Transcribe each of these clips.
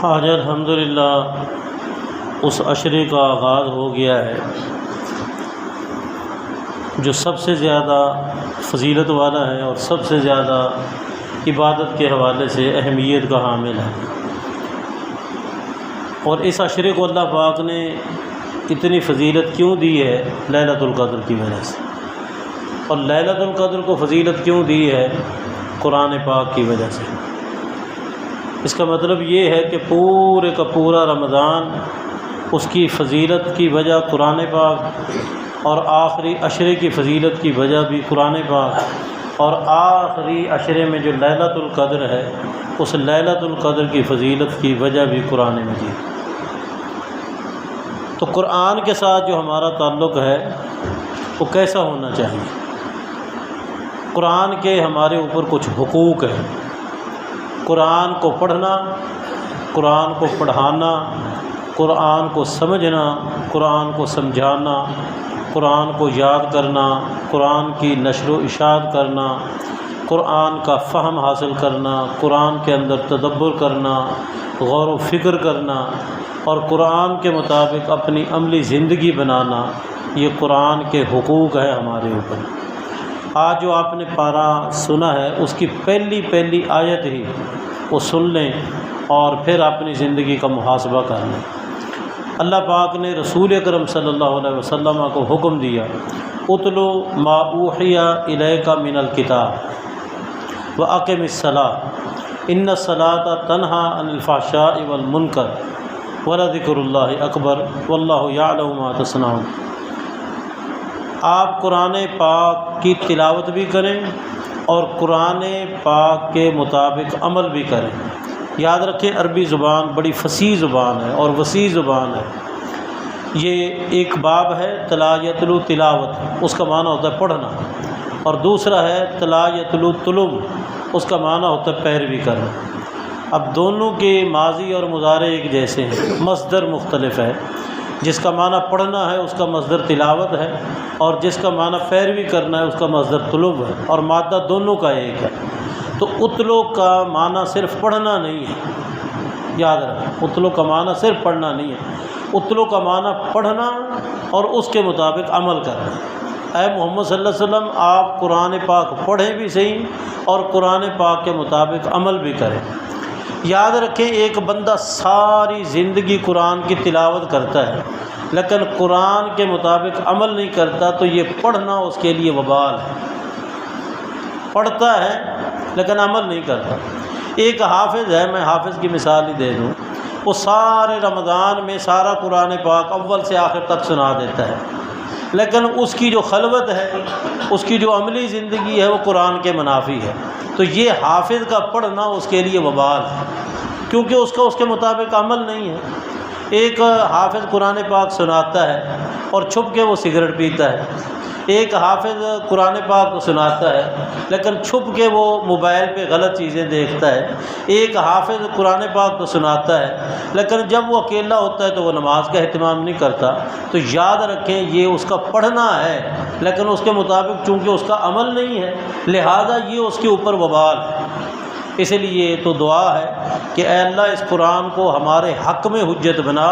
آج الحمدللہ اس عشرے کا آغاز ہو گیا ہے جو سب سے زیادہ فضیلت والا ہے اور سب سے زیادہ عبادت کے حوالے سے اہمیت کا حامل ہے۔ اور اس عشرے کو اللہ پاک نے اتنی فضیلت کیوں دی ہے؟ لیلۃ القدر کی وجہ سے۔ اور لیلۃ القدر کو فضیلت کیوں دی ہے؟ قرآن پاک کی وجہ سے۔ اس کا مطلب یہ ہے کہ پورے کا پورا رمضان اس کی فضیلت کی وجہ قرآن پاک، اور آخری عشرے کی فضیلت کی وجہ بھی قرآن پاک، اور آخری عشرے میں جو لیلۃ القدر ہے اس لیلۃ القدر کی فضیلت کی وجہ بھی قرآن مجید۔ تو قرآن کے ساتھ جو ہمارا تعلق ہے وہ کیسا ہونا چاہیے؟ قرآن کے ہمارے اوپر کچھ حقوق ہیں۔ قرآن کو پڑھنا، قرآن کو پڑھانا، قرآن کو سمجھنا، قرآن کو سمجھانا، قرآن کو یاد کرنا، قرآن کی نشر و اشاعت کرنا، قرآن کا فہم حاصل کرنا، قرآن کے اندر تدبر کرنا، غور و فکر کرنا، اور قرآن کے مطابق اپنی عملی زندگی بنانا، یہ قرآن کے حقوق ہیں ہمارے اوپر۔ آج جو آپ نے پارہ سنا ہے اس کی پہلی آیت ہی وہ سن لیں اور پھر اپنی زندگی کا محاسبہ کر لیں۔ اللہ پاک نے رسول اکرم صلی اللہ علیہ وسلم کو حکم دیا، اتلو ما اوحی الیک من الکتاب واقم الصلاۃ ان الصلاۃ تنہی عن الفحشاء والمنکر ولذکر اللہ اکبر واللہ یعلم ما تصنعون۔ آپ قرآن پاک کی تلاوت بھی کریں اور قرآن پاک کے مطابق عمل بھی کریں۔ یاد رکھیں عربی زبان بڑی فصیح زبان ہے اور وسیع زبان ہے۔ یہ ایک باب ہے تلا یتلو تلاوت، اس کا معنی ہوتا ہے پڑھنا، اور دوسرا ہے تلا یتلو طلب، اس کا معنی ہوتا ہے پیروی کرنا۔ اب دونوں کے ماضی اور مضارع ایک جیسے ہیں، مصدر مختلف ہے۔ جس کا معنی پڑھنا ہے اس کا مصدر تلاوت ہے، اور جس کا معنی پیروی کرنا ہے اس کا مصدر طلب ہے، اور مادہ دونوں کا ایک ہے۔ تو اتلو کا معنی صرف پڑھنا نہیں ہے، یاد رکھیں اتلو کا معنی صرف پڑھنا نہیں ہے، اتلو کا معنی پڑھنا اور اس کے مطابق عمل کرنا۔ اے محمد صلی اللہ علیہ وسلم آپ قرآن پاک پڑھیں بھی صحیح اور قرآن پاک کے مطابق عمل بھی کریں۔ یاد رکھیں ایک بندہ ساری زندگی قرآن کی تلاوت کرتا ہے لیکن قرآن کے مطابق عمل نہیں کرتا تو یہ پڑھنا اس کے لیے وبال ہے۔ پڑھتا ہے لیکن عمل نہیں کرتا۔ ایک حافظ ہے، میں حافظ کی مثال ہی دے دوں، وہ سارے رمضان میں سارا قرآن پاک اول سے آخر تک سنا دیتا ہے، لیکن اس کی جو خلوت ہے، اس کی جو عملی زندگی ہے وہ قرآن کے منافی ہے۔ تو یہ حافظ کا پڑھنا اس کے لیے وبال ہے، کیونکہ اس کے مطابق عمل نہیں ہے۔ ایک حافظ قرآن پاک سناتا ہے اور چھپ کے وہ سگریٹ پیتا ہے، ایک حافظ قرآن پاک کو سناتا ہے لیکن چھپ کے وہ موبائل پہ غلط چیزیں دیکھتا ہے، ایک حافظ قرآن پاک کو سناتا ہے لیکن جب وہ اکیلا ہوتا ہے تو وہ نماز کا اہتمام نہیں کرتا۔ تو یاد رکھیں یہ اس کا پڑھنا ہے لیکن اس کے مطابق چونکہ اس کا عمل نہیں ہے لہذا یہ اس کے اوپر وبال ہے۔ اس لیے تو دعا ہے کہ اے اللہ اس قرآن کو ہمارے حق میں حجت بنا،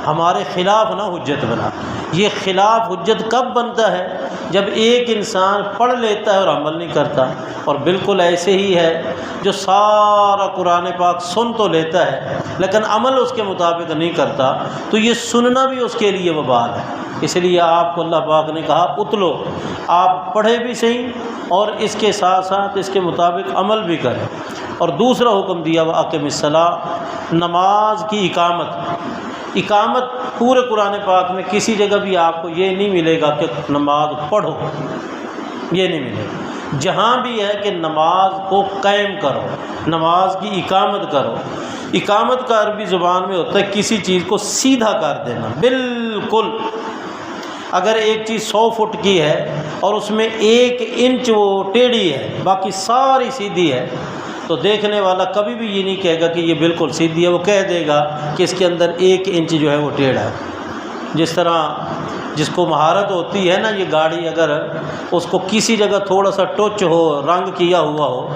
ہمارے خلاف نہ حجت بنا۔ یہ خلاف حجت کب بنتا ہے؟ جب ایک انسان پڑھ لیتا ہے اور عمل نہیں کرتا، اور بالکل ایسے ہی ہے جو سارا قرآن پاک سن تو لیتا ہے لیکن عمل اس کے مطابق نہیں کرتا، تو یہ سننا بھی اس کے لیے وبال ہے۔ اس لیے آپ کو اللہ پاک نے کہا اتلو، آپ پڑھے بھی صحیح اور اس کے ساتھ ساتھ اس کے مطابق عمل بھی کریں۔ اور دوسرا حکم دیا واقم الصلاۃ، نماز کی اقامت پورے قرآن پاک میں کسی جگہ بھی آپ کو یہ نہیں ملے گا کہ نماز پڑھو، یہ نہیں ملے گا۔ جہاں بھی ہے کہ نماز کو قائم کرو، نماز کی اقامت کرو۔ اقامت کا عربی زبان میں ہوتا ہے کسی چیز کو سیدھا کر دینا، بالکل۔ اگر ایک چیز 100 فٹ کی ہے اور اس میں 1 انچ وہ ٹیڑھی ہے باقی ساری سیدھی ہے تو دیکھنے والا کبھی بھی یہ نہیں کہے گا کہ یہ بالکل سیدھی ہے، وہ کہہ دے گا کہ اس کے اندر 1 انچ جو ہے وہ ٹیڑھا ہے۔ جس طرح جس کو مہارت ہوتی ہے نا، یہ گاڑی اگر اس کو کسی جگہ تھوڑا سا ٹچ ہو، رنگ کیا ہوا ہو،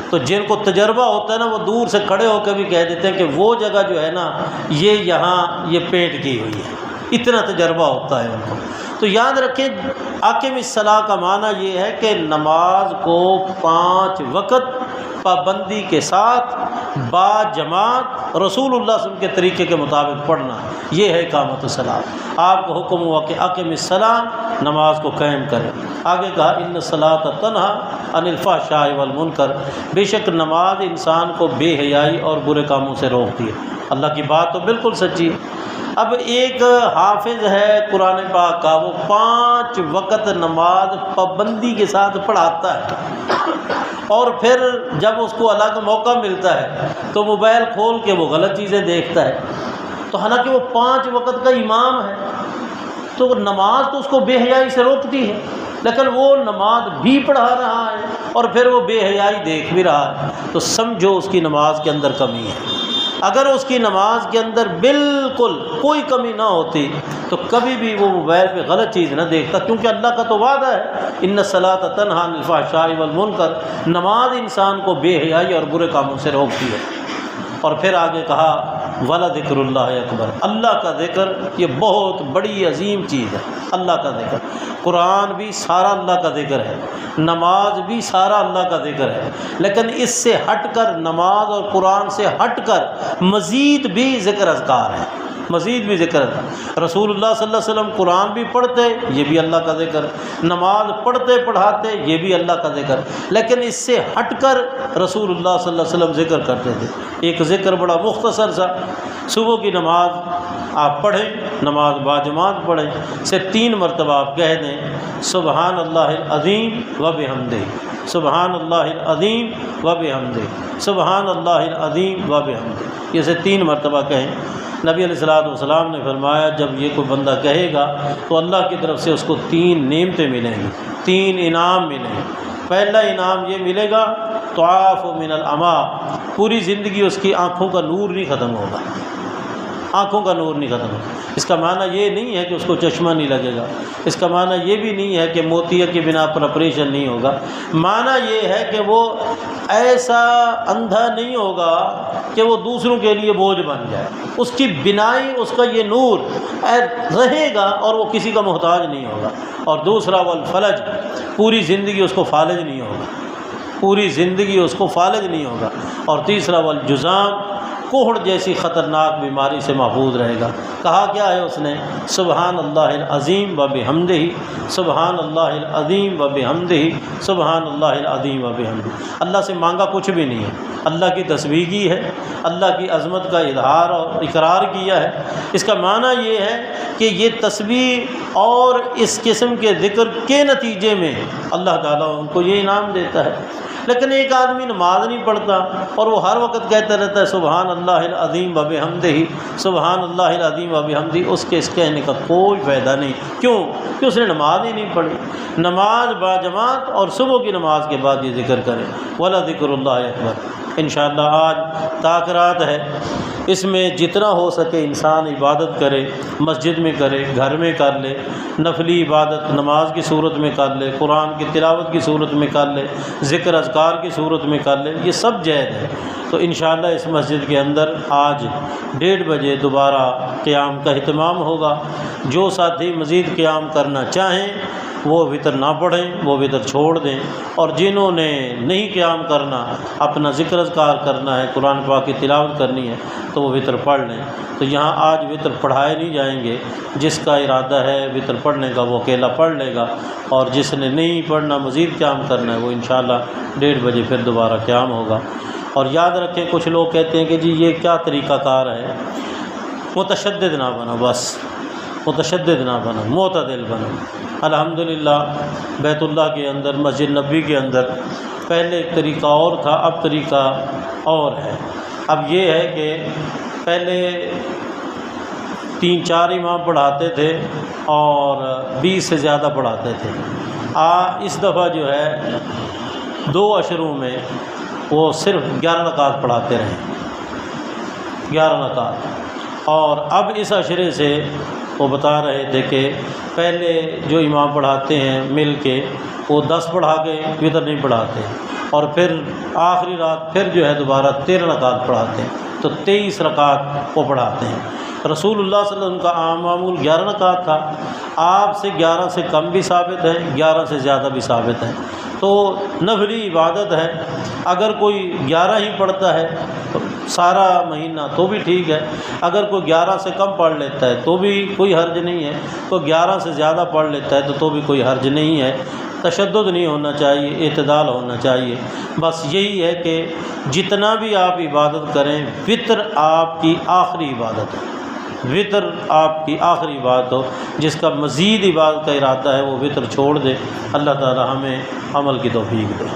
تو جن کو تجربہ ہوتا ہے نا وہ دور سے کھڑے ہو کے بھی کہہ دیتے ہیں کہ وہ جگہ جو ہے نا یہ پینٹ کی ہوئی ہے، اتنا تجربہ ہوتا ہے ان کو۔ تو یاد رکھیں اقیم الصلاۃ کا معنی یہ ہے کہ نماز کو 5 وقت پابندی کے ساتھ با جماعت رسول اللہ صلی اللہ علیہ وسلم کے طریقے کے مطابق پڑھنا، یہ ہے اقامت الصلاۃ۔ آپ کو حکم ہوا کہ اقیم الصلاۃ، نماز کو قائم کریں۔ آگے کہا ان الصلاۃ تنہی عن الفحشاء والمنکر، بے شک نماز انسان کو بے حیائی اور برے کاموں سے روکتی ہے۔ اللہ کی بات تو بالکل سچی ہے۔ اب ایک حافظ ہے قرآن پاک کا، وہ 5 وقت نماز پابندی کے ساتھ پڑھاتا ہے، اور پھر جب اس کو الگ موقع ملتا ہے تو موبائل کھول کے وہ غلط چیزیں دیکھتا ہے۔ تو حالانکہ وہ 5 وقت کا امام ہے، تو نماز تو اس کو بے حیائی سے روکتی ہے، لیکن وہ نماز بھی پڑھا رہا ہے اور پھر وہ بے حیائی دیکھ بھی رہا ہے، تو سمجھو اس کی نماز کے اندر کمی ہے۔ اگر اس کی نماز کے اندر بالکل کوئی کمی نہ ہوتی تو کبھی بھی وہ موبائل پہ غلط چیز نہ دیکھتا، کیونکہ اللہ کا تو وعدہ ہے ان الصلاۃ تنہی عن الفحشاء والمنکر، نماز انسان کو بے حیائی اور برے کاموں سے روکتی ہے۔ اور پھر آگے کہا وَلَذِكْرُ اللَّهِ اکبر، اللہ کا ذکر یہ بہت بڑی عظیم چیز ہے۔ اللہ کا ذکر، قرآن بھی سارا اللہ کا ذکر ہے، نماز بھی سارا اللہ کا ذکر ہے، لیکن اس سے ہٹ کر، نماز اور قرآن سے ہٹ کر مزید بھی ذکر اذکار ہے، مزید بھی ذکر ہے۔ رسول اللہ صلی اللہ علیہ وسلم قرآن بھی پڑھتے، یہ بھی اللہ کا ذکر، نماز پڑھتے پڑھاتے، یہ بھی اللہ کا ذکر، لیکن اس سے ہٹ کر رسول اللہ صلی اللہ علیہ وسلم ذکر کرتے تھے۔ ایک ذکر بڑا مختصر سا، صبح کی نماز آپ پڑھیں، نماز باجماعت پڑھیں، صرف 3 مرتبہ آپ کہہ دیں سبحان اللہ العظیم و بحمدہ، سبحان اللہ العظیم و بحمدہ، سبحان اللہ العظیم و بحمدہ، یہ سے 3 مرتبہ کہیں۔ نبی علیہ الصلوۃ والسلام نے فرمایا جب یہ کوئی بندہ کہے گا تو اللہ کی طرف سے اس کو 3 نعمتیں ملیں گی، 3 انعام ملیں گے۔ پہلا انعام یہ ملے گا تعاف من العمیٰ، پوری زندگی اس کی آنکھوں کا نور نہیں ختم ہوگا، آنکھوں کا نور نہیں ختم ہوگا۔ اس کا معنی یہ نہیں ہے کہ اس کو چشمہ نہیں لگے گا، اس کا معنی یہ بھی نہیں ہے کہ موتیا کی بنا پر آپریشن نہیں ہوگا، معنی یہ ہے کہ وہ ایسا اندھا نہیں ہوگا کہ وہ دوسروں کے لیے بوجھ بن جائے، اس کی بینائی، اس کا یہ نور رہے گا اور وہ کسی کا محتاج نہیں ہوگا۔ اور دوسرا والفلج، پوری زندگی اس کو فالج نہیں ہوگا، پوری زندگی اس کو فالج نہیں ہوگا۔ اور تیسرا والجذام، کوہڑ جیسی خطرناک بیماری سے محفوظ رہے گا۔ کہا کیا ہے اس نے؟ سبحان اللہ العظیم و بحمدہ، سبحان اللہ العظیم و بحمدہ، سبحان اللہ العظیم و بحمدہ۔ اللہ سے مانگا کچھ بھی نہیں ہے، اللہ کی تسبیح کی ہے، اللہ کی عظمت کا اظہار اور اقرار کیا ہے۔ اس کا معنی یہ ہے کہ یہ تسبیح اور اس قسم کے ذکر کے نتیجے میں اللہ تعالیٰ ان کو یہ انعام دیتا ہے۔ لیکن ایک آدمی نماز نہیں پڑھتا اور وہ ہر وقت کہتا رہتا ہے سبحان اللہ العظیم و بحمدہ، سبحان اللہ العظیم و بحمدہ، اس کے اس کہنے کا کوئی فائدہ نہیں۔ کیوں؟ کہ اس نے نماز ہی نہیں پڑھی۔ نماز باجماعت اور صبح کی نماز کے بعد یہ ذکر کرے، وَلَذِكْرُ اللَّهِ اکبر۔ انشاءاللہ آج تاکرات ہے، اس میں جتنا ہو سکے انسان عبادت کرے، مسجد میں کرے، گھر میں کر لے، نفلی عبادت نماز کی صورت میں کر لے، قرآن کی تلاوت کی صورت میں کر لے، ذکر اذکار کی صورت میں کر لے، یہ سب جائز ہے۔ تو انشاءاللہ اس مسجد کے اندر آج 1:30 بجے دوبارہ قیام کا اہتمام ہوگا۔ جو ساتھی مزید قیام کرنا چاہیں وہ وتر نہ پڑھیں، وہ وتر چھوڑ دیں، اور جنہوں نے نہیں قیام کرنا، اپنا ذکر اذکار کرنا ہے، قرآن پاک کی تلاوت کرنی ہے، تو وہ وتر پڑھ لیں۔ تو یہاں آج وتر پڑھائے نہیں جائیں گے، جس کا ارادہ ہے وتر پڑھنے کا وہ اکیلا پڑھ لے گا، اور جس نے نہیں پڑھنا مزید قیام کرنا ہے وہ انشاءاللہ 1:30 بجے پھر دوبارہ قیام ہوگا۔ اور یاد رکھیں کچھ لوگ کہتے ہیں کہ جی یہ کیا طریقہ کار ہے، متشدد نہ بنا، بس متشدد نہ بنا، معتدل بنا۔ الحمدللہ بیت اللہ کے اندر، مسجد نبوی کے اندر پہلے ایک طریقہ اور تھا، اب طریقہ اور ہے۔ اب یہ ہے کہ پہلے 3-4 امام پڑھاتے تھے اور 20 سے زیادہ پڑھاتے تھے۔ اس دفعہ جو ہے 2 عشروں میں وہ صرف 11 رکعات پڑھاتے رہے، 11 رکعات، اور اب اس عشرے سے وہ بتا رہے تھے کہ پہلے جو امام پڑھاتے ہیں مل کے وہ 10 پڑھا کے وتر نہیں پڑھاتے، اور پھر آخری رات پھر جو ہے دوبارہ 13 رکعت پڑھاتے ہیں، تو 23 رکعت وہ پڑھاتے ہیں۔ رسول اللہ صلی اللہ علیہ وسلم کا عام معمول 11 رکعت تھا، آپ سے 11 سے کم بھی ثابت ہے، 11 سے زیادہ بھی ثابت ہے، تو نفلی عبادت ہے۔ اگر کوئی 11 ہی پڑھتا ہے سارا مہینہ تو بھی ٹھیک ہے، اگر کوئی 11 سے کم پڑھ لیتا ہے تو بھی کوئی حرج نہیں ہے، کوئی 11 سے زیادہ پڑھ لیتا ہے تو بھی کوئی حرج نہیں ہے۔ تشدد نہیں ہونا چاہیے، اعتدال ہونا چاہیے۔ بس یہی ہے کہ جتنا بھی آپ عبادت کریں، وتر آپ کی آخری عبادت ہے، وتر آپ کی آخری عبادت ہو۔ جس کا مزید عبادت کا ارادہ ہے وہ وتر چھوڑ دے۔ اللہ تعالی ہمیں عمل کی توفیق دے۔